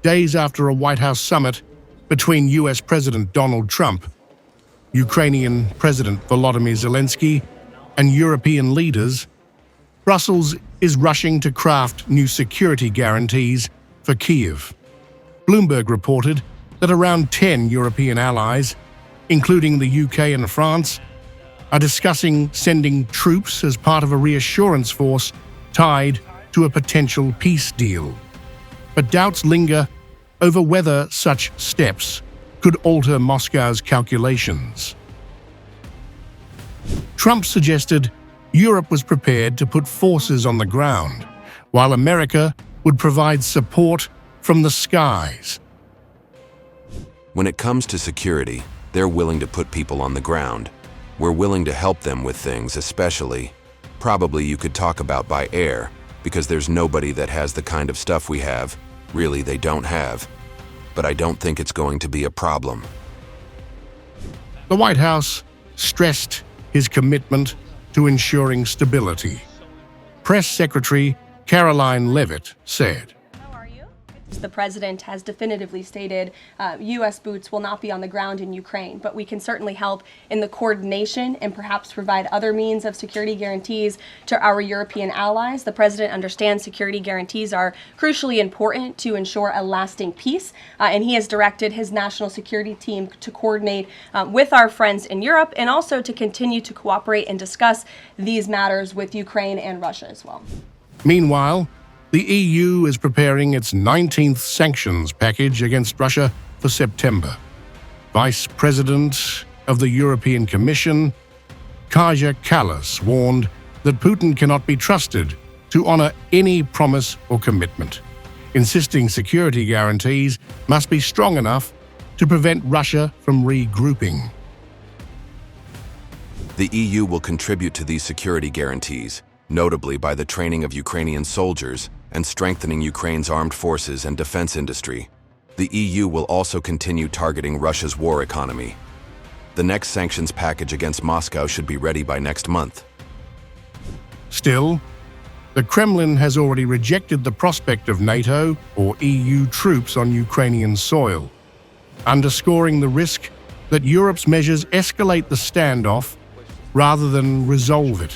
days after a White House summit between US President Donald Trump, Ukrainian President Volodymyr Zelensky, and European leaders, Brussels is rushing to craft new security guarantees for Kyiv. Bloomberg reported that around 10 European allies, including the UK and France, are discussing sending troops as part of a reassurance force tied to a potential peace deal. But doubts linger over whether such steps could alter Moscow's calculations. Trump suggested Europe was prepared to put forces on the ground, while America would provide support from the skies. When it comes to security, they're willing to put people on the ground. We're willing to help them with things, especially, probably you could talk about by air, because there's nobody that has the kind of stuff we have. Really, they don't have. But I don't think it's going to be a problem. The White House stressed his commitment to ensuring stability. Press Secretary Caroline Leavitt said, The president has definitively stated U.S. boots will not be on the ground in Ukraine, but we can certainly help in the coordination and perhaps provide other means of security guarantees to our European allies. The president understands security guarantees are crucially important to ensure a lasting peace, and he has directed his national security team to coordinate with our friends in Europe and also to continue to cooperate and discuss these matters with Ukraine and Russia as well. Meanwhile, the EU is preparing its 19th sanctions package against Russia for September. Vice President of the European Commission, Kaja Kallas, warned that Putin cannot be trusted to honor any promise or commitment, insisting security guarantees must be strong enough to prevent Russia from regrouping. The EU will contribute to these security guarantees, notably by the training of Ukrainian soldiers and strengthening Ukraine's armed forces and defense industry. The EU will also continue targeting Russia's war economy. The next sanctions package against Moscow should be ready by next month. Still, the Kremlin has already rejected the prospect of NATO or EU troops on Ukrainian soil, underscoring the risk that Europe's measures escalate the standoff rather than resolve it.